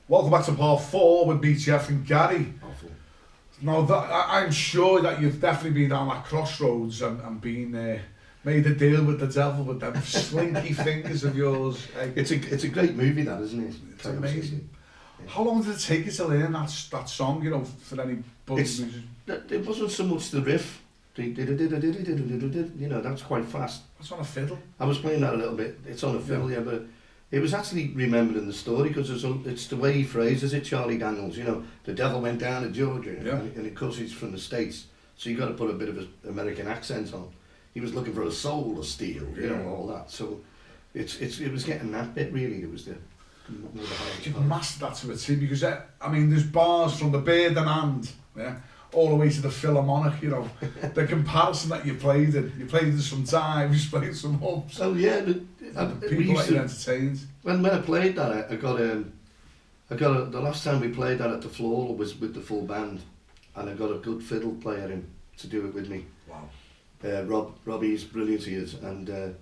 Welcome back to part 4 with me, Jeff and Gary. Awful. Now, I'm sure that you've definitely been down that crossroads and been made a deal with the devil with them slinky fingers of yours. It's a great movie, that, isn't it? It's amazing. Yeah. How long did it take you to learn that song, you know, for any musician? It wasn't so much the riff. You know, that's quite fast. It's on a fiddle. I was playing that a little bit. It's on a fiddle, yeah, but it was actually remembering the story because it's the way he phrases it, Charlie Daniels. You know, the devil went down to Georgia, and of course he's from the States, so you got to put a bit of an American accent on. He was looking for a soul to steal, you know, all that. So it was getting that bit really. It was the You've mastered that to a T because I mean, there's bars from the Bird and Hand, all the way to the Philharmonic, you know. The comparison that you played in some times, you played some hubs. Oh yeah, people that you entertained. When I played that, I got the last time we played that at the floor was with the full band, and I got a good fiddle player in to do it with me. Wow. Robbie's brilliant, he is, and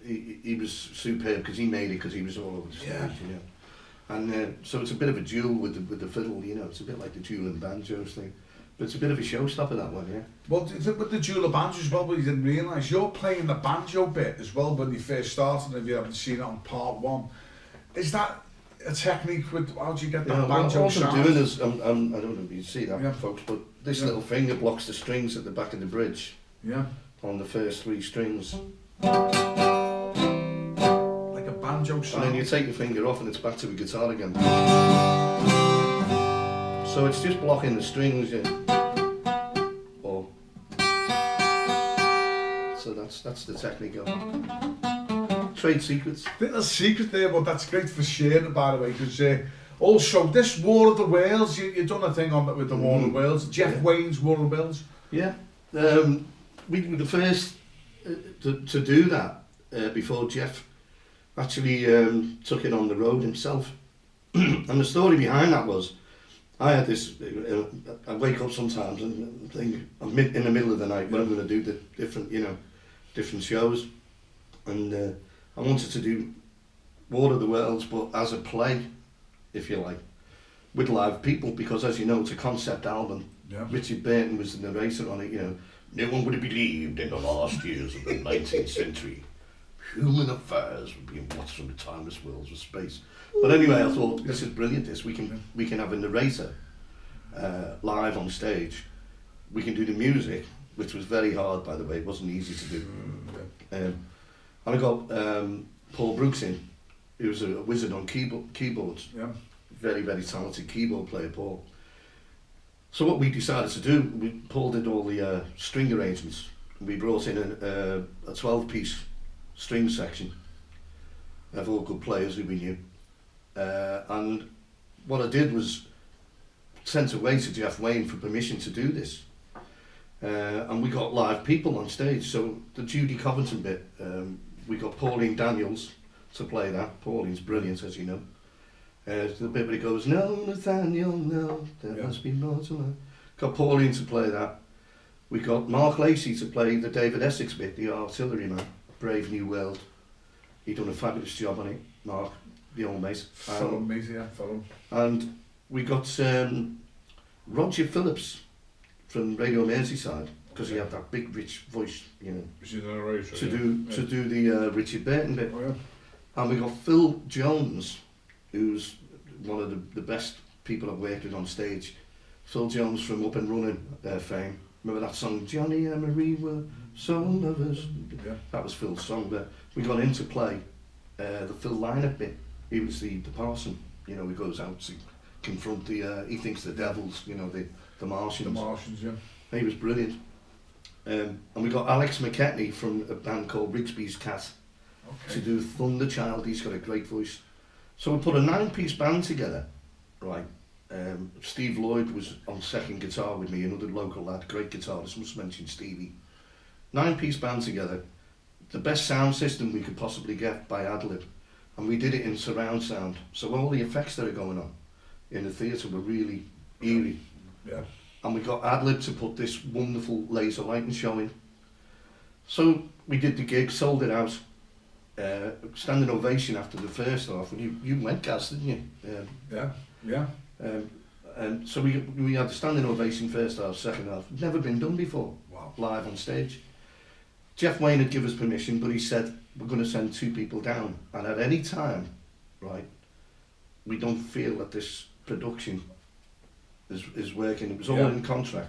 he was superb because he made it because he was all over the stage, you know. And so it's a bit of a duel with the fiddle, you know. It's a bit like the duel and banjos thing. But it's a bit of a showstopper, that one, yeah. Well, with the dual banjo as well, but you didn't realise, you're playing the banjo bit as well when you first started, if you haven't seen it on part 1. Is that a technique with, how do you get that banjo sound? What I'm doing is, I don't know if you see that, folks, but this little finger blocks the strings at the back of the bridge. Yeah. On the first 3 strings. Like a banjo sound. And then you take your finger off and it's back to the guitar again. So it's just blocking the strings, so that's the technique of it. Trade secrets. I think there's a secret there, but that's great for sharing, by the way, because also this War of the Worlds, you've done a thing on it with the War of the Worlds, Jeff Wayne's War of the Worlds. Yeah, we were the first to do that before Jeff actually took it on the road himself. And the story behind that was, I had this, I wake up sometimes and think, I'm in the middle of the night, what I'm going to do, the different shows. And I wanted to do War of the Worlds, but as a play, if you like, with live people, because as you know, it's a concept album. Yeah. Richard Burton was the narrator on it, you know. No one would have believed in the last years of the 19th century. Human affairs would be watched from the timeless worlds of space. But anyway, I thought, this is brilliant, this. We can have a narrator live on stage. We can do the music, which was very hard, by the way. It wasn't easy to do. And I got Paul Brooks in, who was a wizard on keyboards. Yeah. Very, very talented keyboard player, Paul. So what we decided to do, Paul did all the string arrangements. We brought in a 12-piece string section of all good players who we knew. And what I did was sent away to Jeff Wayne for permission to do this. And we got live people on stage. So the Judy Covington bit, we got Pauline Daniels to play that. Pauline's brilliant, as you know. The bit where he goes, no, Nathaniel, no, there must be more to life. Got Pauline to play that. We got Mark Lacey to play the David Essex bit, the artillery man, Brave New World. He done a fabulous job on it, Mark, the old mate. Follow me, yeah, follow. And we got Roger Phillips from Radio Merseyside, because he had that big, rich voice, you know, to do the Richard Burton bit. And we got Phil Jones, who's one of the best people I've worked with on stage. Phil Jones from Up and Running fame. Remember that song, Johnny and Marie were soul lovers? Yeah. That was Phil's song, but we got him to play the Phil lineup bit. He was the parson, you know, he goes out to confront he thinks the devils, you know, the Martians. The Martians, yeah. He was brilliant. And we got Alex McKetney from a band called Rigsby's Cat to do Thunder Child. He's got a great voice. So we put a 9-piece band together, right? Steve Lloyd was on second guitar with me, another local lad, great guitarist, must mention Stevie. 9-piece band together, the best sound system we could possibly get by ad-lib, and we did it in surround sound. So all the effects that are going on in the theatre were really eerie. Yeah. And we got ad-lib to put this wonderful laser lighting show in. So we did the gig, sold it out. standing ovation after the first half. And you went, Gaz, didn't you? Yeah. And so we had a standing ovation first half, second half. Never been done before. Wow. Live on stage. Jeff Wayne had given us permission, but he said, we're going to send 2 people down. And at any time, right, we don't feel that this production is working. It was all in contract.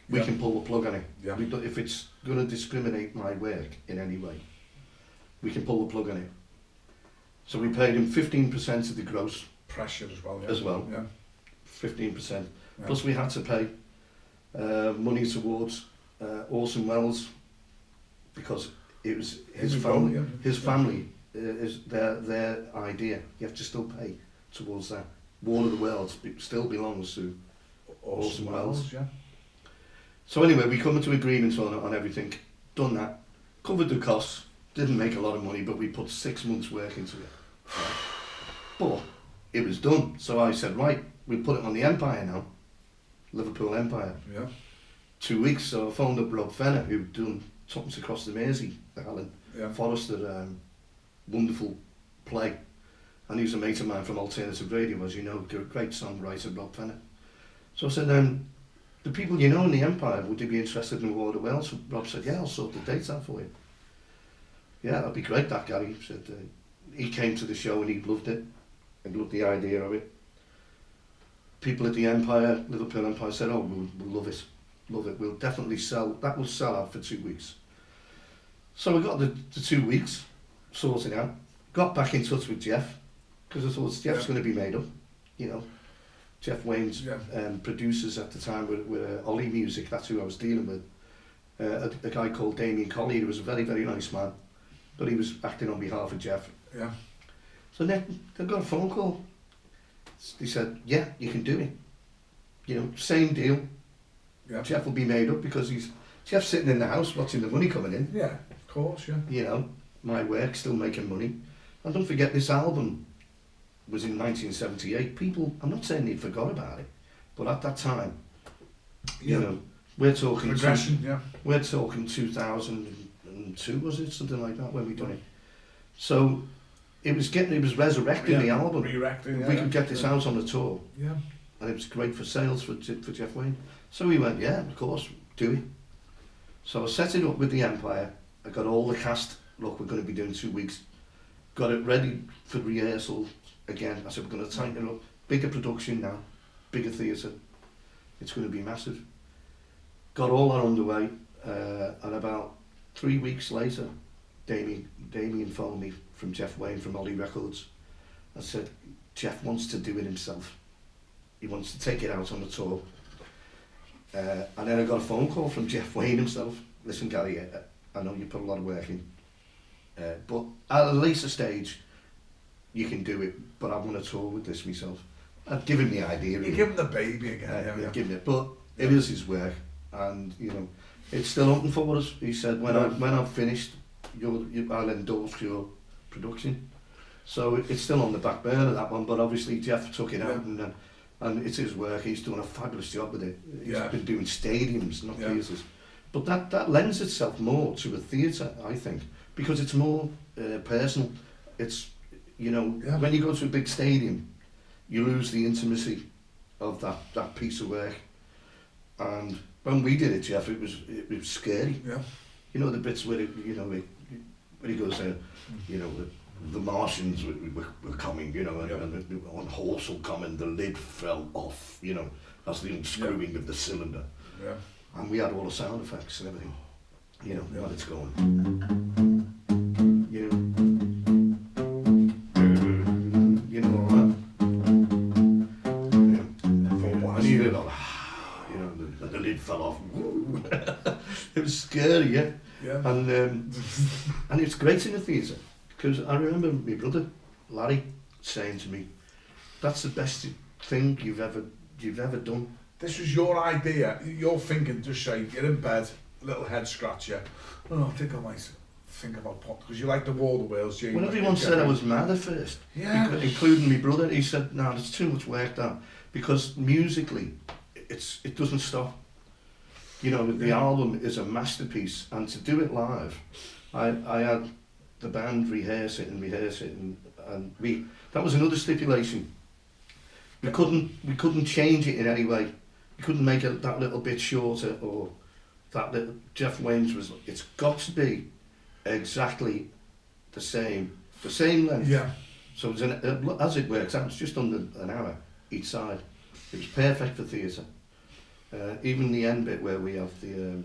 We can pull the plug on it. Yeah. If it's going to discriminate my work in any way, we can pull the plug on it. So we paid him 15% of the gross. Pressure as well. Yeah. As well. Yeah. 15%. Yeah. Plus we had to pay money towards Orson Welles, because it was his family. His family is their idea. You have to still pay towards that. War of the Worlds still belongs to Orson Welles. Yeah. So anyway, we come into agreements on everything. Done that. Covered the costs. Didn't make a lot of money, but we put 6 months' work into it. But it was done. So I said, right, we'll put it on the Empire now. Liverpool Empire. Yeah. 2 weeks. So I phoned up Rob Fenner, who'd done Tuppence Across the Mersey, the Alan Forrester wonderful play. And he was a mate of mine from Alternative Radio, as you know, great songwriter, Rob Fenner. So I said, the people you know in the Empire, would they be interested in War of the Worlds? So Rob said, yeah, I'll sort the dates out for you. Yeah, that'd be great, that Gary. He said, he came to the show and he loved it, and loved the idea of it. People at the Empire, Liverpool Empire, said, oh, we'll love it, we'll definitely sell, that will sell out for 2 weeks. So we got the 2 weeks sorted out, got back in touch with Jeff, because I thought Jeff's going to be made up, you know. Jeff Wayne's producers at the time were Ollie Music, that's who I was dealing with. A guy called Damien Collier, who was a very, very nice man, but he was acting on behalf of Jeff. Yeah. So then they got a phone call. They said, yeah, you can do it. You know, same deal. Yeah. Jeff will be made up because Jeff's sitting in the house watching the money coming in. Yeah, of course, yeah. You know, my work still making money. And don't forget, this album was in 1978. People, I'm not saying they forgot about it, but at that time, you know, we're talking we're talking 2002, was it, something like that, when we done it. So it was resurrecting the album. We could get this out on the tour. Yeah. And it was great for sales for Jeff Wayne. So we went, yeah, of course, do it. So I set it up with the Empire. I got all the cast. Look, we're going to be doing 2 weeks. Got it ready for rehearsal again. I said, we're going to tighten it up. Bigger production now, bigger theatre. It's going to be massive. Got all that underway, and about 3 weeks later, Damien phoned me from Jeff Wayne from Ollie Records. I said, Jeff wants to do it himself. He wants to take it out on the tour. And then I got a phone call from Jeff Wayne himself. Listen, Gary, I know you put a lot of work in, but at a later stage, you can do it, but I want to tour with this myself. I'd give him the idea. You give him the baby again. Give him it, but it is his work, and you know, it's still open for us. He said, when I've finished, I'll endorse your production. So it's still on the back burner, that one, but obviously Jeff took it out, and it's his work. He's done a fabulous job with it. He's been doing stadiums, not theatres. But that lends itself more to a theatre, I think, because it's more personal. It's, you know, when you go to a big stadium, you lose the intimacy of that piece of work. And when we did it, Jeff, it was scary. Yeah. You know, the bits where where he goes, you know, the Martians were coming, you know, and on horse will come and the lid fell off, you know, as the unscrewing of the cylinder. Yeah. And we had all the sound effects and everything, you know, when it's going. You know all that. Yeah. And he did all, you know, the lid fell off. It was scary, yeah. And it's great in the theatre, because I remember my brother Larry saying to me, "That's the best thing you've ever done." This was your idea. You're thinking, just say you're in bed, little head scratcher. Oh, I think I might think about pop, because you like the War of the Worlds. Well, everyone said I was mad at first, including my brother. He said, "No, there's too much work done," because musically, it doesn't stop. You know, the album is a masterpiece, and to do it live, I had the band rehearse it, and that was another stipulation. We couldn't change it in any way. We couldn't make it that little bit shorter, or that little. Jeff Wayne's was, it's got to be exactly the same length. Yeah. So it was as it works out, it's just under an hour each side. It was perfect for theatre. Even the end bit where we have the,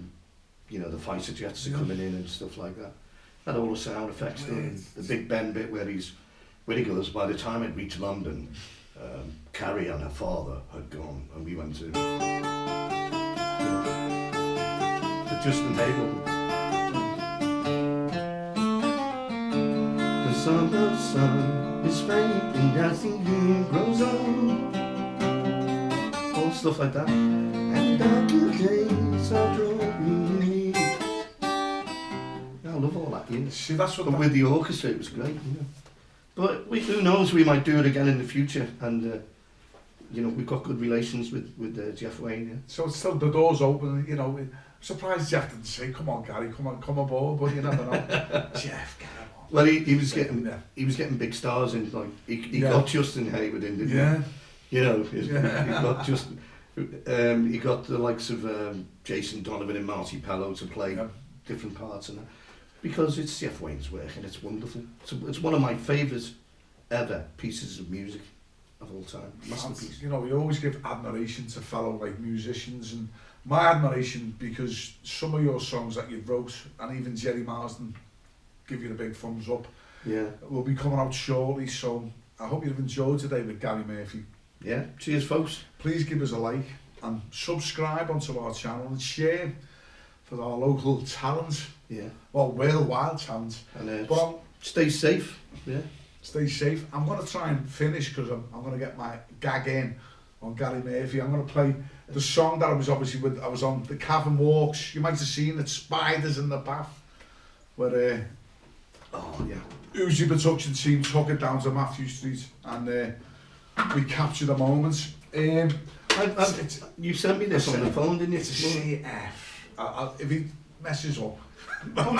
the fighter jets are coming in and stuff like that. Had all the sound effects done. The Big Ben bit where he goes, by the time it reached London, Carrie and her father had gone, and we went to the Justin Hayward. The summer sun is fading as the year grows on. All stuff like that. And darker days are drawing near. I love all that, you know. See, that's what. But with the orchestra, it was great, you know. But who knows? We might do it again in the future, and we've got good relations with Jeff Wayne. Yeah. So it's still, the door's open. You know, I'm surprised Jeff didn't say, "Come on, Gary, come aboard." But you never know. Jeff, get on. Well, he was getting big stars in. Like he got Justin Hayward in, didn't he? You know, he got Justin. He got the likes of Jason Donovan and Marty Pello to play different parts and that. Because it's Jeff Wayne's work and it's wonderful. It's one of my favourite ever pieces of music of all time. Masterpiece. You know, we always give admiration to fellow musicians, and my admiration, because some of your songs that you wrote, and even Jerry Marsden give you a big thumbs up. Yeah. Will be coming out shortly, so I hope you've enjoyed today with Gary Murphy. Yeah. Cheers, folks. Please give us a like and subscribe onto our channel and share for our local talent. Yeah. Well, worldwide talent. And but stay safe. Yeah. Stay safe. I'm going to try and finish, because I'm going to get my gag in on Gary Murphy. I'm going to play the song that I was obviously with. I was on the Cavern Walks. You might have seen it, Spiders in the Path, where Uzi Production team took it down to Matthew Street, and we captured the moments. You sent me this on the phone, didn't you? It's a CF. If he messes up, I'll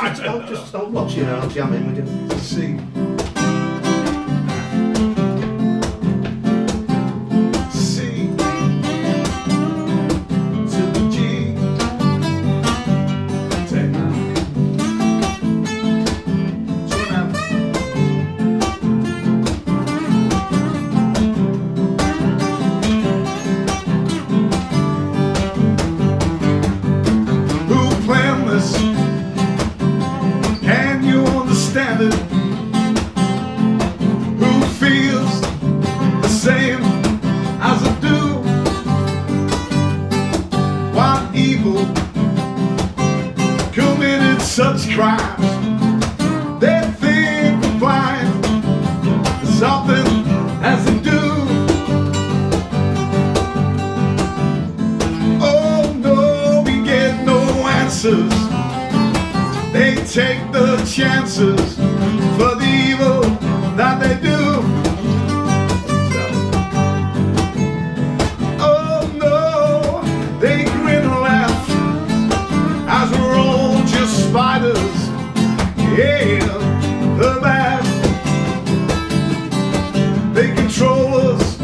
watch you now. I'll jam in with you. C. C to the G. Take that. So now. Who planned this? Can you understand it? Who feels the same as I do? What evil committed such crimes? They think we're blind to something as they do. Oh no, we get no answers. They take the chances for the evil that they do. Oh no, they grin and laugh as we're all just spiders. Yeah, the bad. They control us.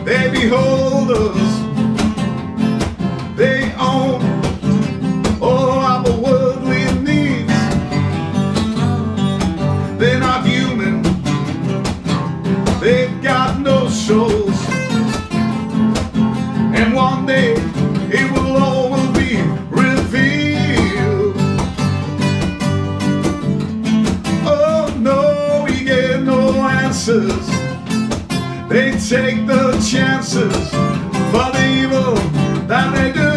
They behold us. They own all our worldly needs. They're not human. They've got no souls. And one day it will all be revealed. Oh no, we get no answers. They take the chances for the evil that they do.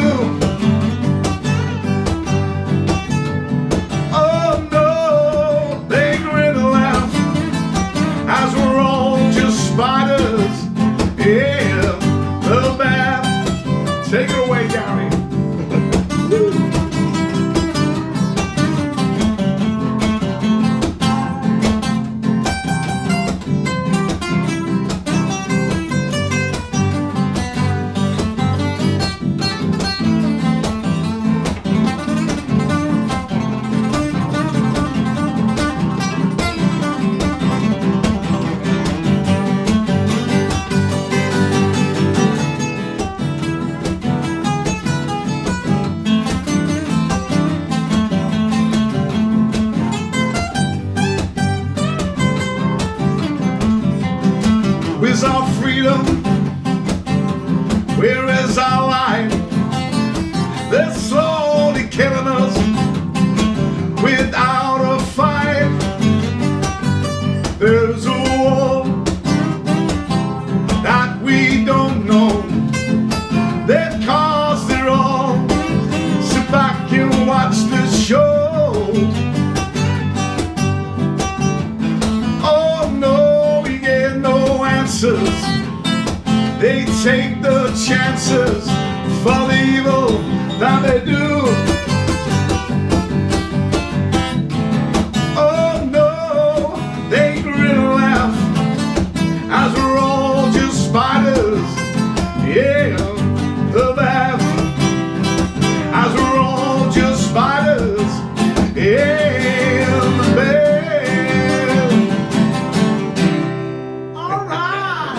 Oh no, they grin and laugh as we're all just spiders. Yeah, the bad. Take it away, Gary. Where's our freedom? Where is our life? They're slowly killing us without a fight. There's a war that we don't know. They've caused it all. Sit back and watch the show. Oh no, we get no answers. They take the chances for the evil that they do. Oh no, they grin and laugh as we're all just spiders. Yeah, the laugh as we're all just spiders. Yeah, the bed. All right.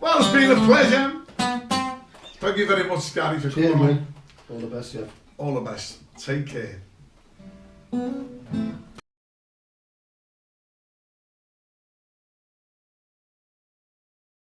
Well, it's been a pleasure. Thank you very much, Gary, for coming on. All the best, yeah. All the best. Take care.